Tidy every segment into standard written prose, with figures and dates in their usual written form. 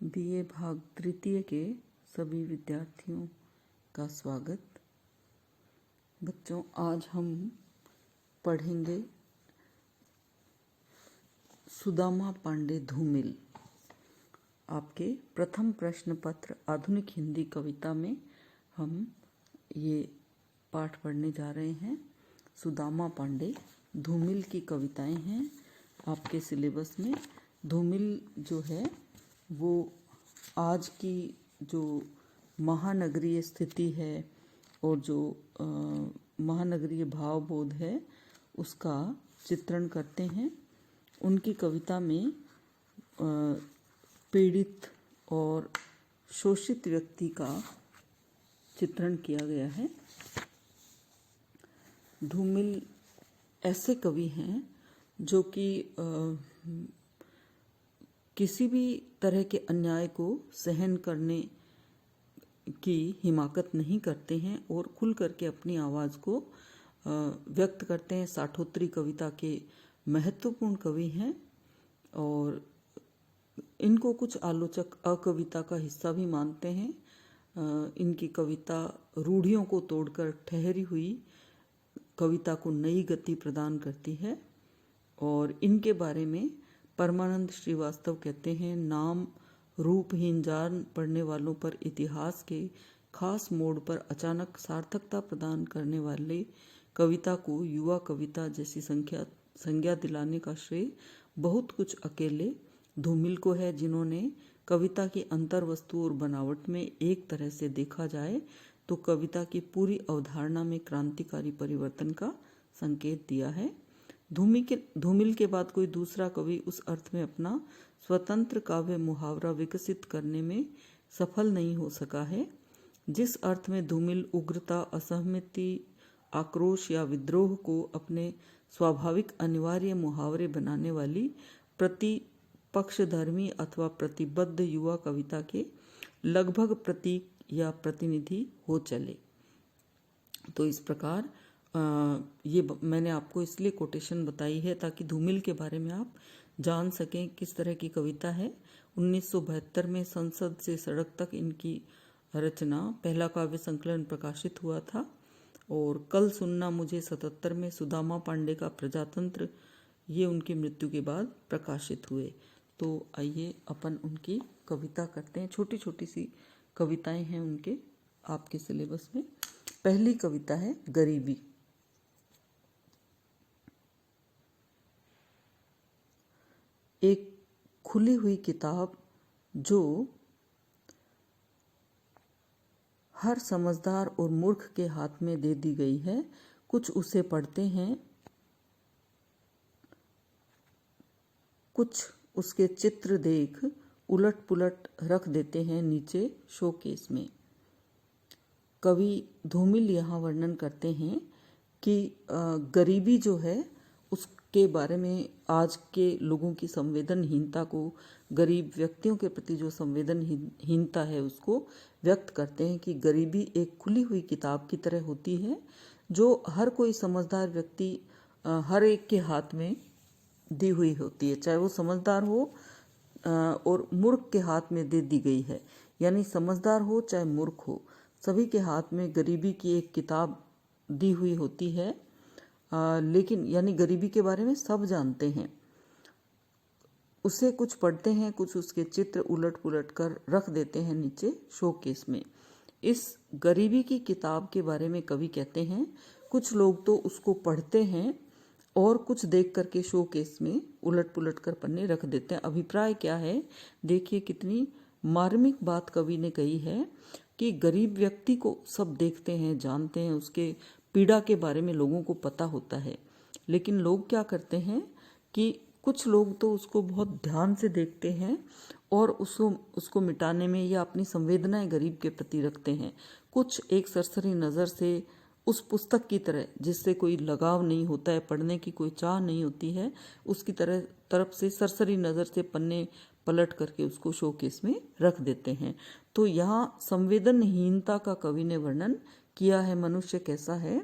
BA भाग तृतीय के सभी विद्यार्थियों का स्वागत। बच्चों, आज हम पढ़ेंगे सुदामा पांडे धूमिल। आपके प्रथम प्रश्न पत्र आधुनिक हिंदी कविता में हम ये पाठ पढ़ने जा रहे हैं। सुदामा पांडे धूमिल की कविताएं हैं आपके सिलेबस में। धूमिल जो है वो आज की जो महानगरीय स्थिति है और जो महानगरीय भावबोध है उसका चित्रण करते हैं। उनकी कविता में पीड़ित और शोषित व्यक्ति का चित्रण किया गया है। धूमिल ऐसे कवि हैं जो कि किसी भी तरह के अन्याय को सहन करने की हिमाकत नहीं करते हैं और खुल करके अपनी आवाज़ को व्यक्त करते हैं। साठोत्तरी कविता के महत्वपूर्ण कवि हैं और इनको कुछ आलोचक अकविता का हिस्सा भी मानते हैं। इनकी कविता रूढ़ियों को तोड़कर ठहरी हुई कविता को नई गति प्रदान करती है। और इनके बारे में परमानंद श्रीवास्तव कहते हैं, नाम रूपहीन जान पढ़ने वालों पर इतिहास के खास मोड़ पर अचानक सार्थकता प्रदान करने वाले कविता को युवा कविता जैसी संज्ञा दिलाने का श्रेय बहुत कुछ अकेले धूमिल को है, जिन्होंने कविता की अंतर वस्तु और बनावट में एक तरह से देखा जाए तो कविता की पूरी अवधारणा में क्रांतिकारी परिवर्तन का संकेत दिया है। धूमिल के बाद कोई दूसरा कवि उस अर्थ में अपना स्वतंत्र काव्य मुहावरा विकसित करने में सफल नहीं हो सका है जिस अर्थ में धूमिल उग्रता, असहमति, आक्रोश या विद्रोह को अपने स्वाभाविक अनिवार्य मुहावरे बनाने वाली प्रतिपक्षधर्मी अथवा प्रतिबद्ध युवा कविता के लगभग प्रतीक या प्रतिनिधि हो चले। तो इस प्रकार ये मैंने आपको इसलिए कोटेशन बताई है ताकि धूमिल के बारे में आप जान सकें किस तरह की कविता है। 1972 में संसद से सड़क तक इनकी रचना पहला काव्य संकलन प्रकाशित हुआ था और कल सुनना मुझे 77 में सुदामा पांडे का प्रजातंत्र ये उनकी मृत्यु के बाद प्रकाशित हुए। तो आइए अपन उनकी कविता करते हैं। छोटी छोटी सी कविताएं हैं उनके आपके सिलेबस में। पहली कविता है गरीबी। एक खुली हुई किताब जो हर समझदार और मूर्ख के हाथ में दे दी गई है। कुछ उसे पढ़ते हैं, कुछ उसके चित्र देख उलट पुलट रख देते हैं नीचे शोकेस में। कवि धूमिल यहाँ वर्णन करते हैं कि गरीबी जो है उसके बारे में आज के लोगों की संवेदनहीनता को, गरीब व्यक्तियों के प्रति जो संवेदनहीनता है उसको व्यक्त करते हैं कि गरीबी एक खुली हुई किताब की तरह होती है जो हर कोई समझदार व्यक्ति हर एक के हाथ में दी हुई होती है, चाहे वो समझदार हो और मूर्ख के हाथ में दे दी गई है। यानी समझदार हो चाहे मूर्ख हो, सभी के हाथ में गरीबी की एक किताब दी हुई होती है। लेकिन यानी गरीबी के बारे में सब जानते हैं, उसे कुछ पढ़ते हैं, कुछ उसके चित्र उलट पुलट कर रख देते हैं नीचे शोकेस में। इस गरीबी की किताब के बारे में कवि कहते हैं कुछ लोग तो उसको पढ़ते हैं और कुछ देख करके शोकेस में उलट पुलट कर पन्ने रख देते हैं। अभिप्राय क्या है, देखिए कितनी मार्मिक बात कवि ने कही है कि गरीब व्यक्ति को सब देखते हैं, जानते हैं, उसके पीड़ा के बारे में लोगों को पता होता है। लेकिन लोग क्या करते हैं कि कुछ लोग तो उसको बहुत ध्यान से देखते हैं और उसको मिटाने में या अपनी संवेदनाएं गरीब के प्रति रखते हैं। कुछ एक सरसरी नज़र से उस पुस्तक की तरह जिससे कोई लगाव नहीं होता है, पढ़ने की कोई चाह नहीं होती है, उसकी तरफ से सरसरी नज़र से पन्ने पलट करके उसको शोकेस में रख देते हैं। तो यहाँ संवेदनहीनता का कवि ने वर्णन किया है। मनुष्य कैसा है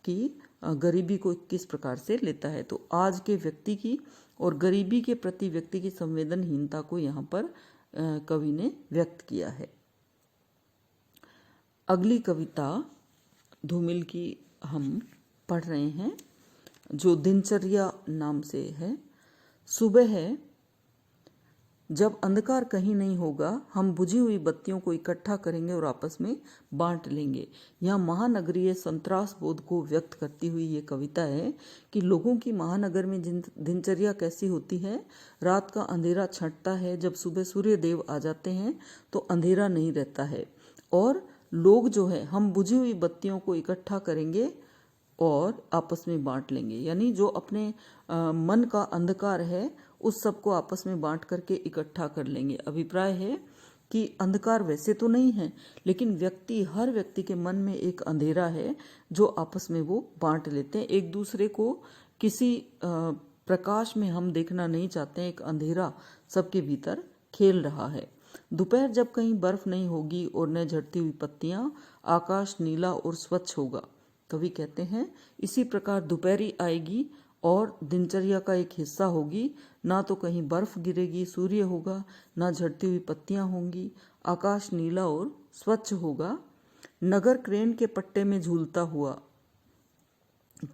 कि गरीबी को किस प्रकार से लेता है। तो आज के व्यक्ति की और गरीबी के प्रति व्यक्ति की संवेदनहीनता को यहाँ पर कवि ने व्यक्त किया है। अगली कविता धूमिल की हम पढ़ रहे हैं, जो दिनचर्या नाम से है। सुबह है, जब अंधकार कहीं नहीं होगा, हम बुझी हुई बत्तियों को इकट्ठा करेंगे और आपस में बांट लेंगे। यह महानगरीय संतरास बोध को व्यक्त करती हुई ये कविता है कि लोगों की महानगर में दिनचर्या कैसी होती है। रात का अंधेरा छंटता है, जब सुबह सूर्य देव आ जाते हैं तो अंधेरा नहीं रहता है, और लोग जो है हम बुझी हुई बत्तियों को इकट्ठा करेंगे और आपस में बांट लेंगे। यानी जो अपने मन का अंधकार है उस सबको आपस में बांट करके इकट्ठा कर लेंगे। अभिप्राय है कि अंधकार वैसे तो नहीं है, लेकिन हर व्यक्ति के मन में एक अंधेरा है जो आपस में वो बांट लेते हैं। एक दूसरे को किसी प्रकाश में हम देखना नहीं चाहते हैं, एक अंधेरा सबके भीतर खेल रहा है। दोपहर जब कहीं बर्फ नहीं होगी और न झड़ती हुई पत्तियां, आकाश नीला और स्वच्छ होगा। कवि कहते हैं इसी प्रकार दोपहरी आएगी और दिनचर्या का एक हिस्सा होगी। ना तो कहीं बर्फ गिरेगी, सूर्य होगा, ना झड़ती हुई पत्तियां होंगी, आकाश नीला और स्वच्छ होगा। नगर क्रेन के पट्टे में झूलता हुआ।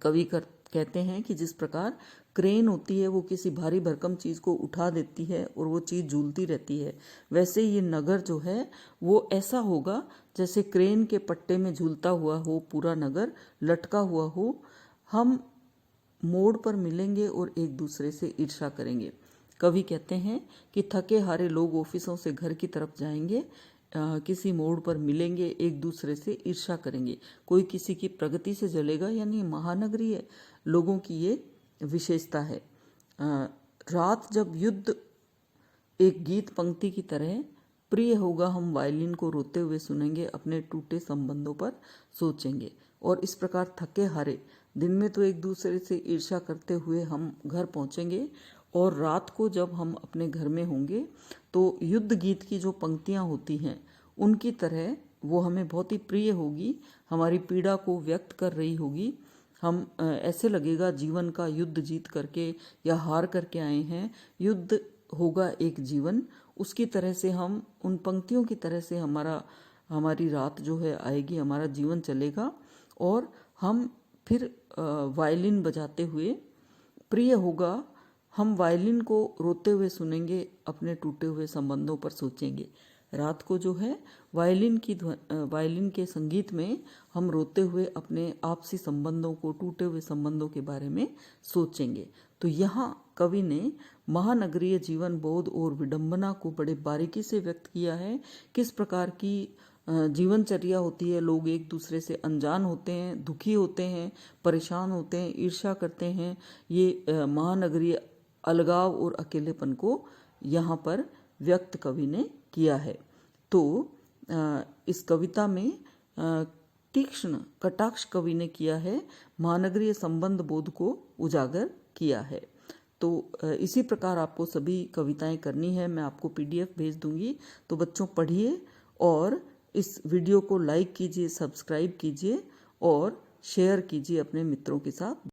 कवि कहते हैं कि जिस प्रकार क्रेन होती है वो किसी भारी भरकम चीज को उठा देती है और वो चीज झूलती रहती है, वैसे ये नगर जो है वो ऐसा होगा जैसे क्रेन के पट्टे में झूलता हुआ हो, पूरा नगर लटका हुआ हो। हम मोड़ पर मिलेंगे और एक दूसरे से ईर्ष्या करेंगे। कवि कहते हैं कि थके हारे लोग ऑफिसों से घर की तरफ जाएंगे, किसी मोड़ पर मिलेंगे, एक दूसरे से ईर्ष्या करेंगे, कोई किसी की प्रगति से जलेगा। यानी महानगरीय लोगों की ये विशेषता है। रात जब युद्ध एक गीत पंक्ति की तरह प्रिय होगा, हम वायलिन को रोते हुए सुनेंगे, अपने टूटे संबंधों पर सोचेंगे। और इस प्रकार थके हारे दिन में तो एक दूसरे से ईर्ष्या करते हुए हम घर पहुंचेंगे, और रात को जब हम अपने घर में होंगे तो युद्ध गीत की जो पंक्तियां होती हैं उनकी तरह वो हमें बहुत ही प्रिय होगी, हमारी पीड़ा को व्यक्त कर रही होगी। हम ऐसे लगेगा जीवन का युद्ध जीत करके या हार करके आए हैं, युद्ध होगा एक जीवन, उसकी तरह से हम उन पंक्तियों की तरह से हमारी रात जो है आएगी, हमारा जीवन चलेगा। और हम फिर वायलिन बजाते हुए, प्रिय होगा, हम वायलिन को रोते हुए सुनेंगे, अपने टूटे हुए संबंधों पर सोचेंगे। रात को जो है वायलिन के संगीत में हम रोते हुए अपने आपसी संबंधों को, टूटे हुए संबंधों के बारे में सोचेंगे। तो यहाँ कवि ने महानगरीय जीवन बोध और विडंबना को बड़े बारीकी से व्यक्त किया है। किस प्रकार की जीवनचर्या होती है, लोग एक दूसरे से अनजान होते हैं, दुखी होते हैं, परेशान होते हैं, ईर्ष्या करते हैं। ये महानगरीय अलगाव और अकेलेपन को यहाँ पर व्यक्त कवि ने किया है। तो इस कविता में तीक्ष्ण कटाक्ष कवि ने किया है, महानगरीय संबंध बोध को उजागर किया है। तो इसी प्रकार आपको सभी कविताएं करनी है। मैं आपको PDF भेज दूंगी, तो बच्चों पढ़िए और इस वीडियो को लाइक कीजिए, सब्सक्राइब कीजिए और शेयर कीजिए अपने मित्रों के साथ।